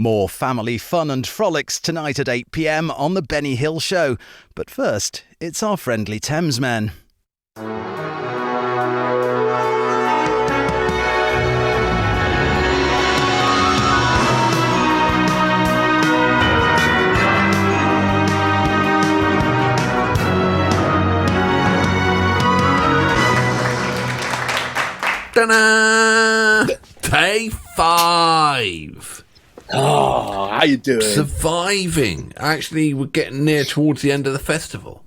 More family fun and frolics tonight at 8 p.m. on the Benny Hill Show. But first, it's our friendly Thamesmen. Ta-da! Day 5. Oh, how you doing? Surviving. Actually, we're getting near towards the end of the festival.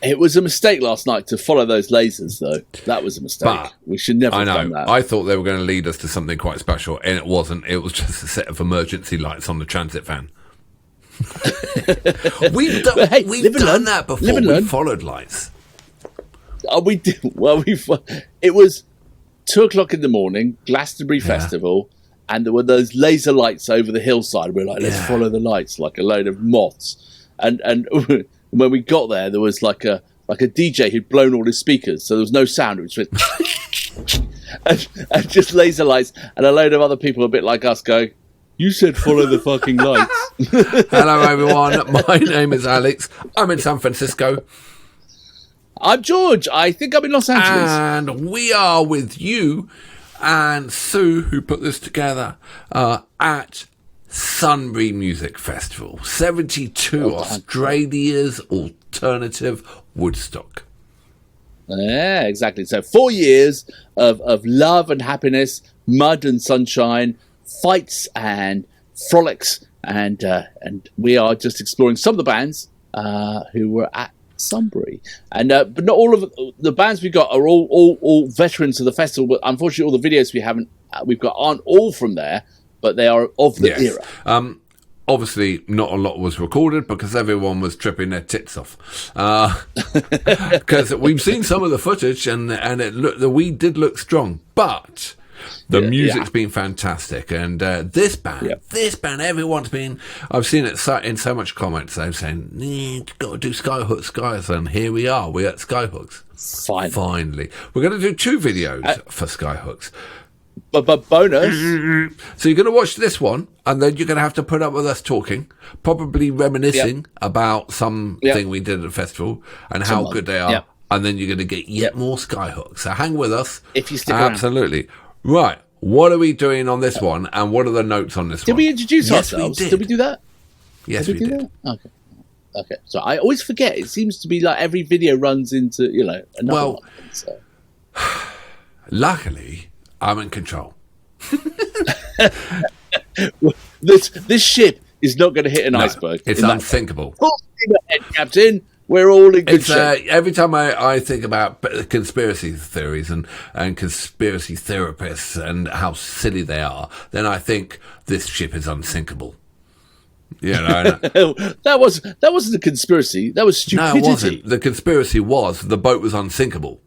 It was a mistake last night to follow those lasers, though. That was a mistake. But, we should never have done that. I thought they were going to lead us to something quite special, and it wasn't. It was just a set of emergency lights on the transit van. We've done that before. We followed lights. Oh, we did. Well, it was 2:00 in the morning, Glastonbury Festival, and there were those laser lights over the hillside. We were like, let's follow the lights like a load of moths. And when we got there was like a DJ who'd blown all his speakers, so there was no sound. It was just and just laser lights, and a load of other people a bit like us going, "You said follow the fucking lights." Hello, everyone. My name is Alex. I'm in San Francisco. I'm George. I think I'm in Los Angeles. And we are with you and Sue, who put this together, at Sunbury Music Festival. 72, Australia's alternative Woodstock. Yeah, exactly. So 4 years of love and happiness, mud and sunshine, fights and frolics. And we are just exploring some of the bands who were at Sunbury, and but not all of the bands we got are all veterans of the festival. But unfortunately, all the videos we've got aren't all from there, but they are of the era. Obviously, not a lot was recorded because everyone was tripping their tits off. Because we've seen some of the footage, and we did look strong, but the music's been fantastic, and this band, everyone's been. I've seen it in so much comments. They're saying, "You've got to do Skyhooks, guys," and here we are. We're at Skyhooks. Finally, we're going to do 2 videos for Skyhooks. But bonus. So you're going to watch this one, and then you're going to have to put up with us talking, probably reminiscing about something we did at the festival and how good they are, and then you're going to get yet more Skyhooks. So hang with us if you stick around. Absolutely. Right, what are we doing on this one, and what are the notes on this one? Did we introduce ourselves? Did we do that? Yes, we did. Okay. So I always forget. It seems to be like every video runs into another one. So. Luckily, I'm in control. This ship is not going to hit an iceberg. It's unthinkable. Full steam ahead, Captain. We're all in good shape. Every time I think about conspiracy theories and conspiracy therapists and how silly they are, then I think this ship is unsinkable. You know, that wasn't a conspiracy. That was stupidity. No, it wasn't. The conspiracy was the boat was unsinkable.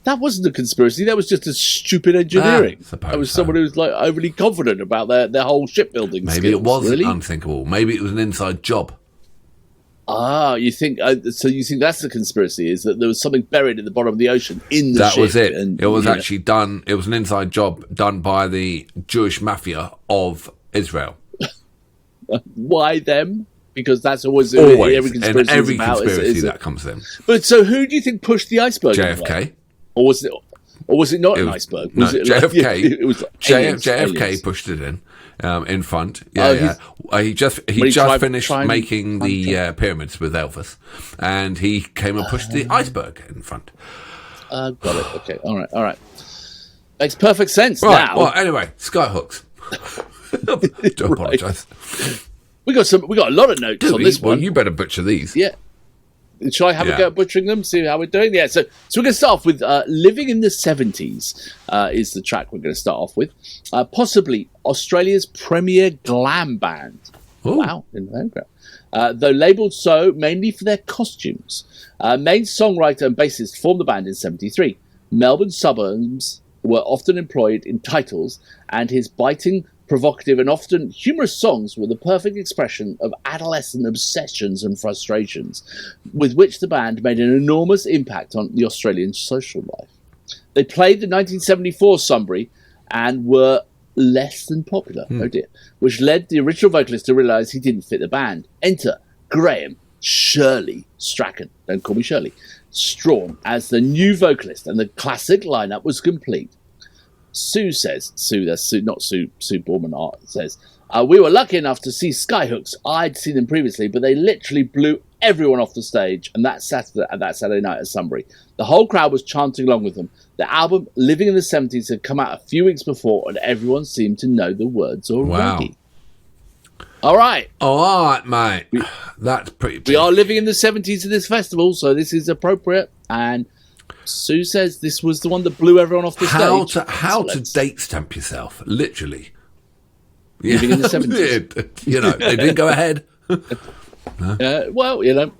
That wasn't a conspiracy. That was just a stupid engineering. That was someone who was like overly confident about their whole shipbuilding skills. Maybe it wasn't unsinkable. Maybe it was an inside job. You think? So you think that's the conspiracy? Is that there was something buried at the bottom of the ocean in the ship? That was it. And, it was actually done. It was an inside job done by the Jewish mafia of Israel. Why them? Because that's always every conspiracy. And every conspiracy that comes in. But so, who do you think pushed the iceberg? JFK. Or was it not an iceberg? Was it JFK. It was JFK pushed it in front. He just finished making the pyramids with Elvis, and he came and pushed the iceberg in front. Got it. Okay. All right. Makes perfect sense now. Well, anyway, Skyhooks. Do apologise. We got a lot of notes on this one. Well, you better butcher these. Yeah. Shall I have a go at butchering them? See how we're doing? Yeah. So we're going to start off with "Living in the 70's" is the track we're going to start off with. Possibly Australia's premier glam band. Ooh. Wow, in the though labelled so mainly for their costumes. Main songwriter and bassist formed the band in '73. Melbourne suburbs were often employed in titles, and his biting, provocative and often humorous songs were the perfect expression of adolescent obsessions and frustrations, with which the band made an enormous impact on the Australian social life. They played the 1974 Sunbury and were less than popular. Oh dear. Which led the original vocalist to realise he didn't fit the band. Enter Graham Shirley Strachan. Don't call me Shirley. Strawn as the new vocalist, and the classic lineup was complete. Sue says, not Sue Borman Art says, we were lucky enough to see Skyhooks. I'd seen them previously, but they literally blew everyone off the stage, and that Saturday night at Sunbury. The whole crowd was chanting along with them. The album Living in the 70's had come out a few weeks before, and everyone seemed to know the words already. Wow. All right, mate. That's pretty big. We are living in the 70's at this festival, so this is appropriate. And Sue says this was the one that blew everyone off the stage. How to date stamp yourself, literally. Living in the 70's. You know, they didn't go ahead. Well, you know,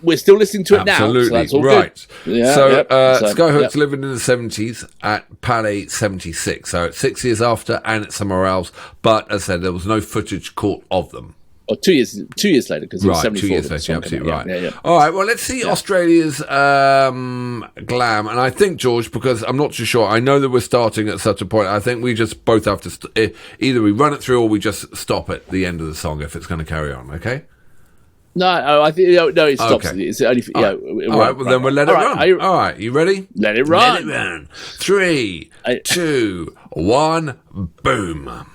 we're still listening to it Absolutely. now. So that's all right. Good. Yeah, so Skyhooks living in the 70's at Palais 76. So it's 6 years after, and it's somewhere else. But as I said, there was no footage caught of them. Or 2 years later, because it was 74. 2 years later, absolutely right. Yeah. All right, well, let's see Australia's glam. And I think, George, because I'm not too sure, I know that we're starting at such a point, I think we just both have to, either we run it through or we just stop at the end of the song if it's going to carry on, okay? No, I think it stops. Okay. It's only all right, well, then we'll let it run. All right, you ready? Let it run. Let it run. 3, 2, 1, boom.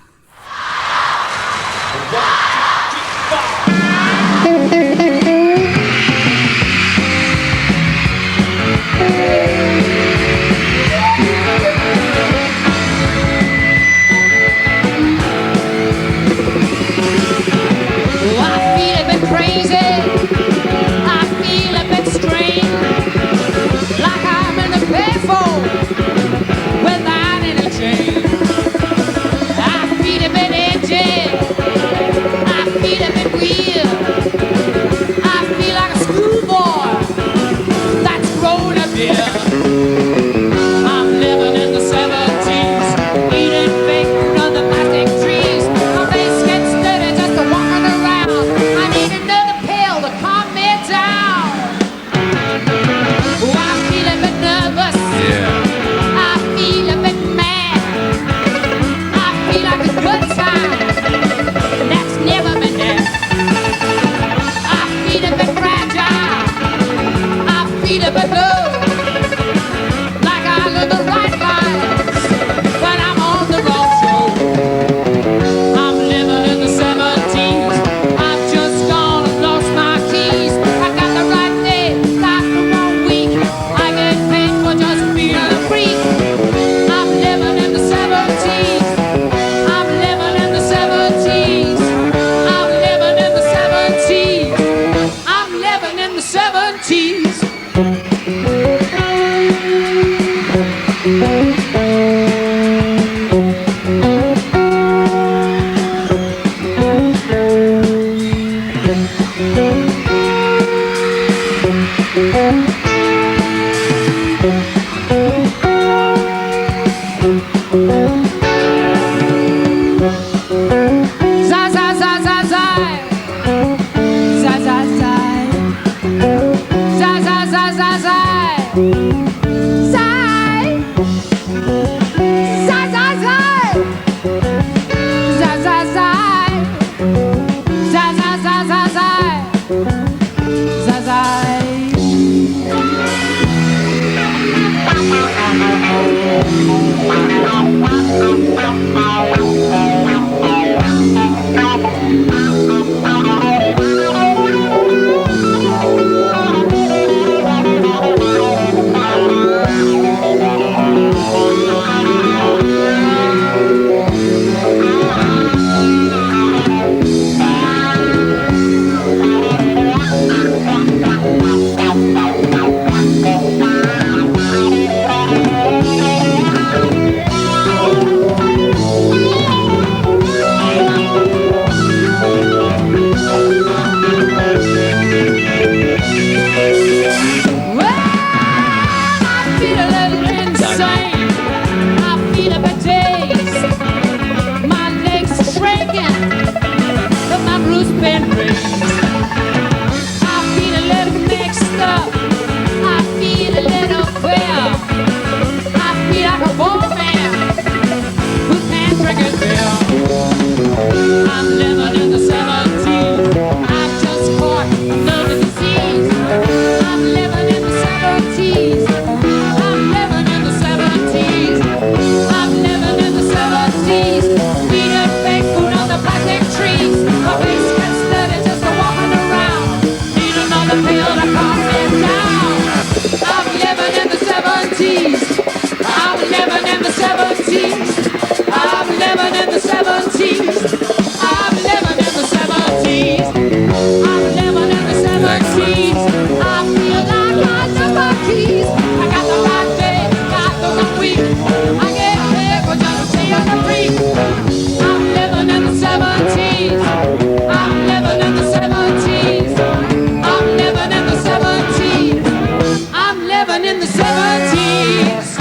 70's.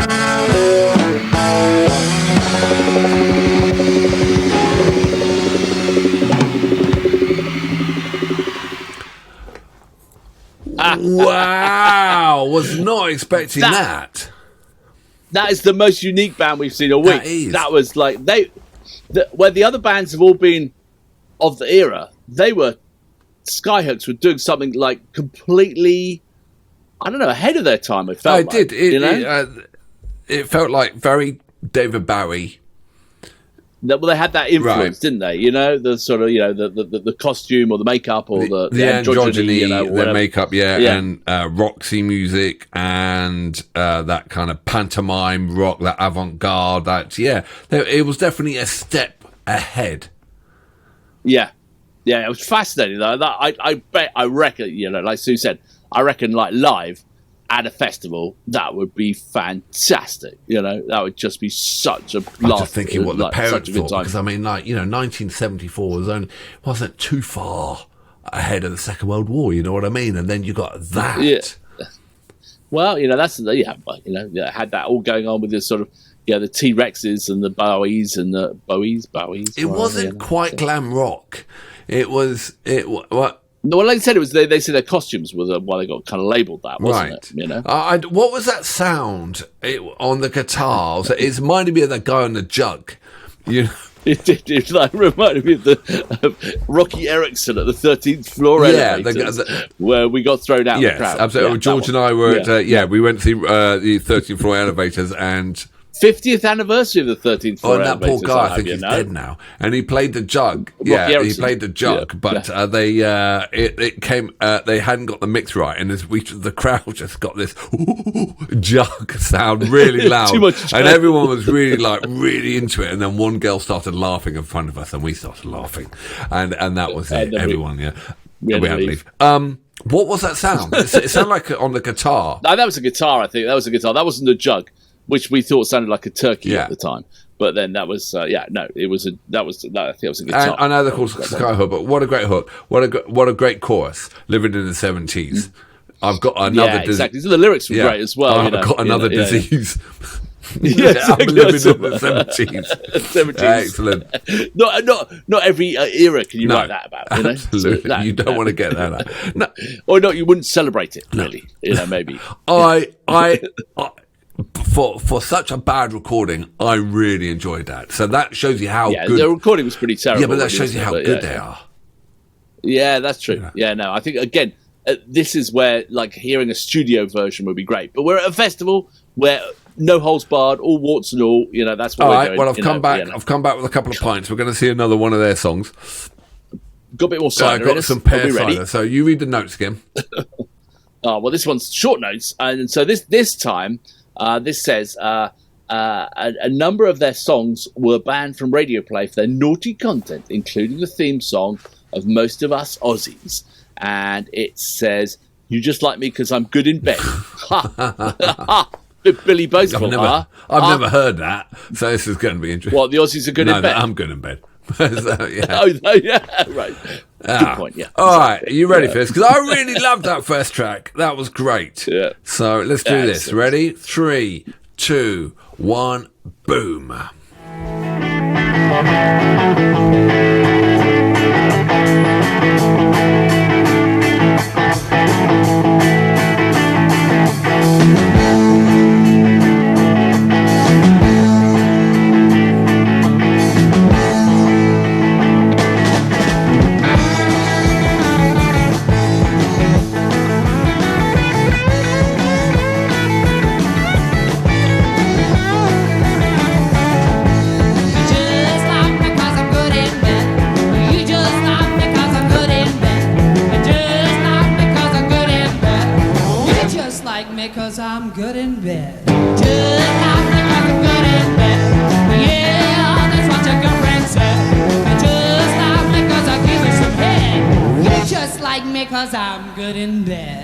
Wow, was not expecting that. That is the most unique band we've seen all week. That is. That was like where the other bands have all been of the era. Skyhooks were doing something like completely, I don't know, ahead of their time. It felt like, did. you It felt like very David Bowie. Well, they had that influence, Right. didn't they? You know, the sort of, the costume or the makeup or the androgyny, or the whatever. makeup, and Roxy music and that kind of pantomime rock, that avant-garde, it was definitely a step ahead. Yeah, it was fascinating though. I reckon, like Sue said, I reckon like live at a festival, that would be fantastic. That would just be such a blast. I'm just thinking what the such parents a good thought, time. because I mean, 1974 wasn't too far ahead of the Second World War. You know what I mean? And then you got that. Yeah. Well, that's had that all going on with this sort of the T-Rexes and the Bowies and the Bowies. It wasn't quite glam rock. It was. No, well, like I said, it was. They said their costumes were why they got kind of labelled that, wasn't it? What was that sound on the guitars? It reminded me of that guy on the jug. It reminded me of Rocky Erickson at the 13th floor elevators, where we got thrown out of the crowd. Absolutely. Yeah, George and I were at, we went to the 13th floor elevators and 50th anniversary of the 13th floor. Oh, and that poor guy, I think he's dead now. And he played the jug. He played the jug, but they hadn't got the mix right, and the crowd just got this jug sound really loud. Too much and everyone was really into it. And then one girl started laughing in front of us, and we started laughing, and that was it. Everyone, we had to leave. What was that sound? It sounded like on the guitar. No, that was a guitar. I think that was a guitar. That wasn't a jug, which we thought sounded like a turkey at the time. But then that was I think it was a guitar. And I know they're called Skyhook, but what a great hook! What a great chorus! Living in the 70s. I've got another disease. Exactly. So the lyrics were great as well. I've got another disease. I'm exactly. living in the 70s. Excellent. Not every era can you write that about. Absolutely. So you don't want to get that out. No. Or not, you wouldn't celebrate it. Really, maybe. I For such a bad recording, I really enjoyed that. So that shows you how good. The recording was pretty terrible. Yeah, but that shows you how good they are. Yeah, that's true. Yeah, no, I think again, this is where hearing a studio version would be great. But we're at a festival where no holds barred, all warts and all. That's what we're doing. Well, I've come back. I've come back with a couple of pints. We're going to see another one of their songs. Got a bit more cider. I've got some pear cider. So you read the notes again. Well, this one's short notes, and so this time. This says a number of their songs were banned from radio play for their naughty content, including the theme song of Most of Us Aussies. And it says, "You just like me because I'm good in bed." Billy Boastful. I've never heard that, so this is going to be interesting. What, the Aussies are good in bed? No, I'm good in bed. So, Right. Good point. Yeah. All right, are you ready for this? Because I really loved that first track. That was great. Yeah. So let's do this. Ready? 3, 2, 1, boom. Because I'm good in bed. Just like me 'cause I'm good in bed. Yeah, that's what your girlfriend said. Just like me 'cause I give you some head. You just like me 'cause I'm good in bed.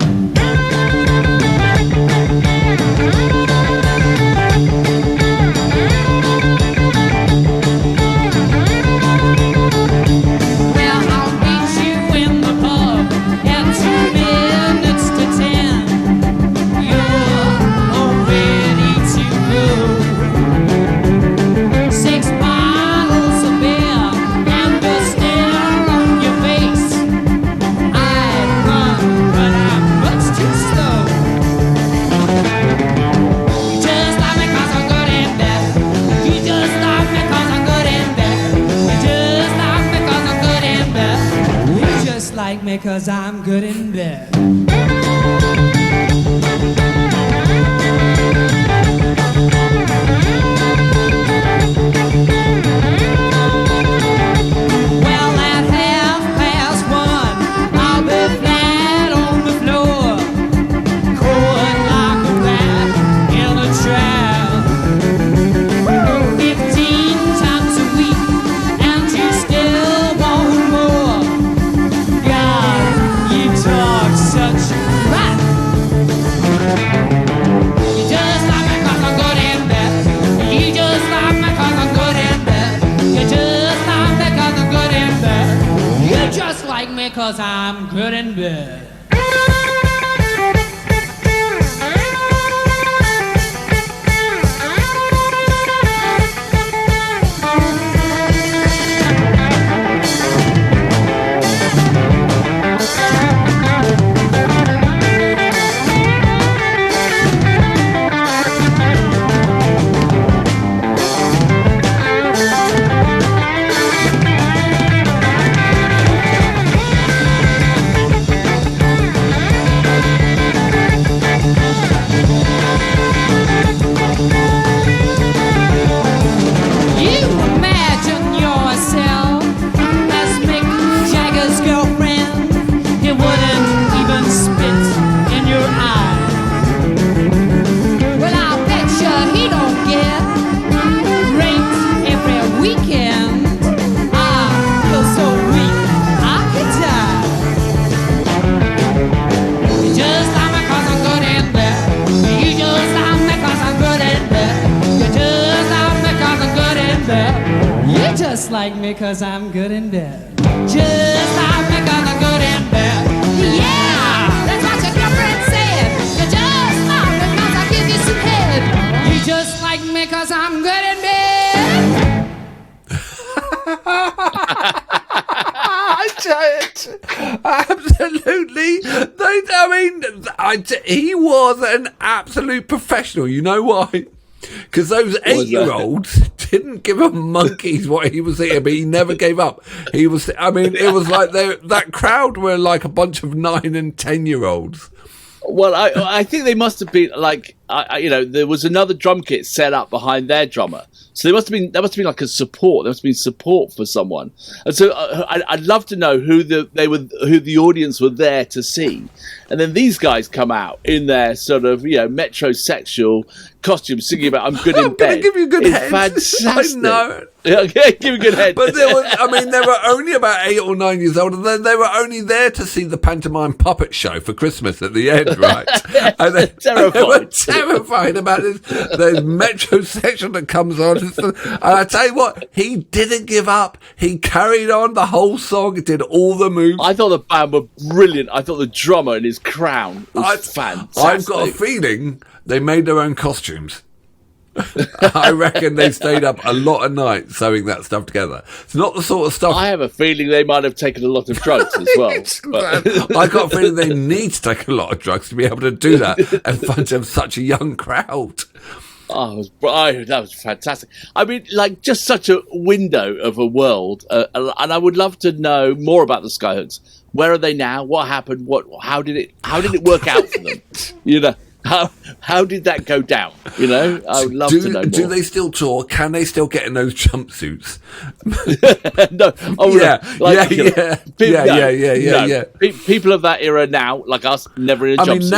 Well, I'll meet you in the pub at 2 minutes to 10. 'cause I'm good in bed. Well, at 1:30, I'll be flat on the floor, cold like a rat in a trap. 15 times a week, and you still want more. God, you talk such crap. You just like me 'cause I'm good in bed. You just like me 'cause I'm good in bed. You just like me 'cause I'm good in bed. You just like me 'cause I'm good in bed. You imagine yourself as Mick Jagger's girlfriend. He wouldn't even spit in your eye. Well, I'll bet you he don't get raped every weekend. I feel so weak, I could die. You just like me 'cause I'm good in bed. You just like me 'cause I'm good in bed. You just like me 'cause I'm good in bed. You just like me 'cause I'm good in bed. Just like me 'cause I'm good in bed. Yeah, that's what your girlfriend said. You just like me 'cause I give you some head. You just like me 'cause I'm good in bed. Absolutely. He was an absolute professional. You know why? Because those 8-year-olds didn't give a monkey's what he was eating, but he never gave up. It was like that crowd were like a bunch of 9 and 10-year-olds. Well, I think they must have been like, there was another drum kit set up behind their drummer, so there must have been like a support. There must have been support for someone, and so I'd love to know who the audience were there to see. And then these guys come out in their sort of metrosexual costumes, singing about "I'm good in bed." I'm gonna give you good heads. Fantastic. I know. Okay, give me good head. But they were only about 8 or 9 years old, and then they were only there to see the pantomime puppet show for Christmas at the end, right? And they were terrified about this metrosexual that comes on. And I tell you what, he didn't give up. He carried on the whole song, did all the moves. I thought the band were brilliant. I thought the drummer in his crown was fantastic. I've got a feeling they made their own costumes. I reckon they stayed up a lot of nights sewing that stuff together. It's not the sort of stuff. I have a feeling they might have taken a lot of drugs as well. I got a feeling they need to take a lot of drugs to be able to do that in front of such a young crowd. Oh, that was fantastic. I mean, like, just such a window of a world. And I would love to know more about the Skyhooks. Where are they now? What happened? How did it work out for them? How did that go down? I would love to know more. Do they still tour? Can they still get in those jumpsuits? No. Oh, yeah. People of that era now, like us, never in a jumpsuit.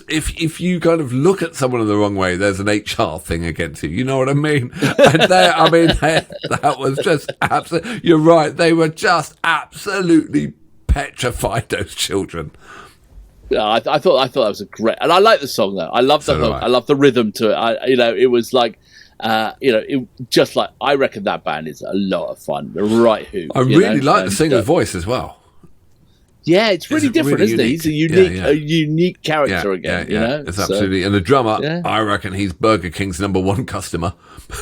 If you kind of look at someone in the wrong way, there's an HR thing against you. You know what I mean? And that was just absolutely. You're right. They were just absolutely petrified. Those children. Yeah, I thought that was a great, and I like the song though. I love the hook. I love the rhythm to it. It was like, just like, I reckon that band is a lot of fun. The right hook. I really like the singer's voice as well. Yeah, it's really different, isn't he? He's a unique character again. It's absolutely. And the drummer, I reckon he's Burger King's #1 customer.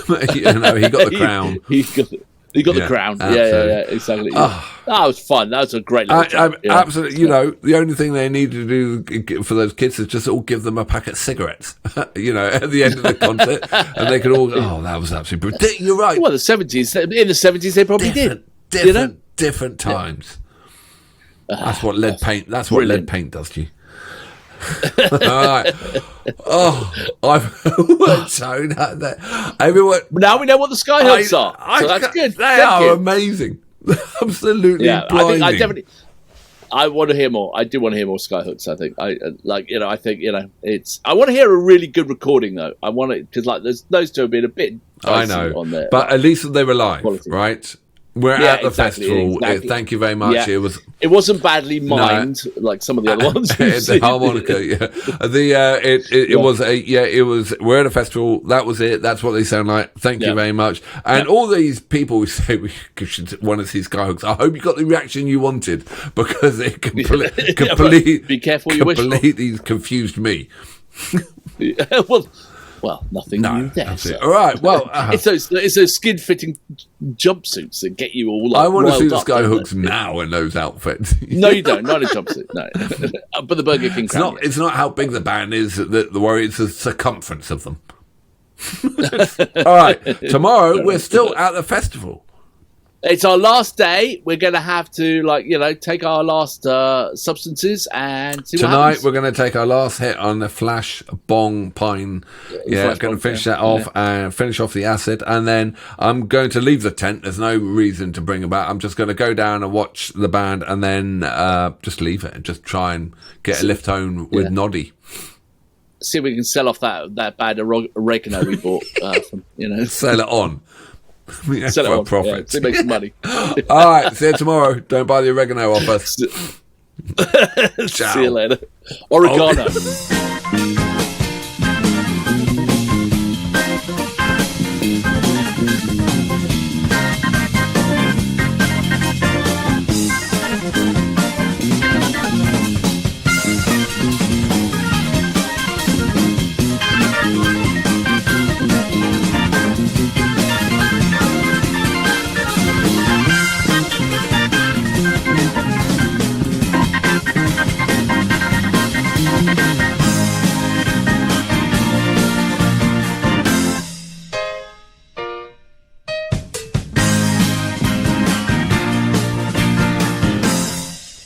He got the crown. He got the crown. Yeah, exactly. That was fun. That was a great little job. Absolutely. The only thing they need to do for those kids is just all give them a packet of cigarettes, at the end of the concert. And they could all, that was absolutely brilliant. You're right. Well, in the 70s, they probably did. Different. different times. That's what lead paint. That's what lead paint does to you. All right. Oh, so everyone. Now we know what the Skyhooks are. So that's good. They are amazing. Absolutely blinding. I want to hear more. I do want to hear more Skyhooks. I think it's. I want to hear a really good recording though. I want it because those two have been a bit. I know, on there, but at least they were live, right? We're at the festival. Exactly. Thank you very much. Yeah. It wasn't badly mimed like some of the other ones. The harmonica, it was. We're at a festival. That was it. That's what they sound like. Thank you very much. And all these people who say we should want to see Skyhooks. I hope you got the reaction you wanted because it completely be careful. You completely confused me. Well, nothing new there. All right. Well, it's those skin-fitting jumpsuits that get you all. I want to see the Skyhooks now in those outfits. No, you don't. Not a jumpsuit. No, but the Burger King. It's not how big the band is that the worry. It's the circumference of them. All right. Tomorrow we're still at the festival. It's our last day. We're going to have to, take our last substances and see what happens. Tonight, we're going to take our last hit on the Flash Bong Pine. Going to finish that off and finish off the acid. And then I'm going to leave the tent. There's no reason to bring about. I'm just going to go down and watch the band and then just leave it and just try and get a lift home with Noddy. See if we can sell off that bad oregano we bought from, Sell it on. Sell it for on. profit. To make some money. All right, see you tomorrow. Don't buy the oregano off us. See you later. Oregano.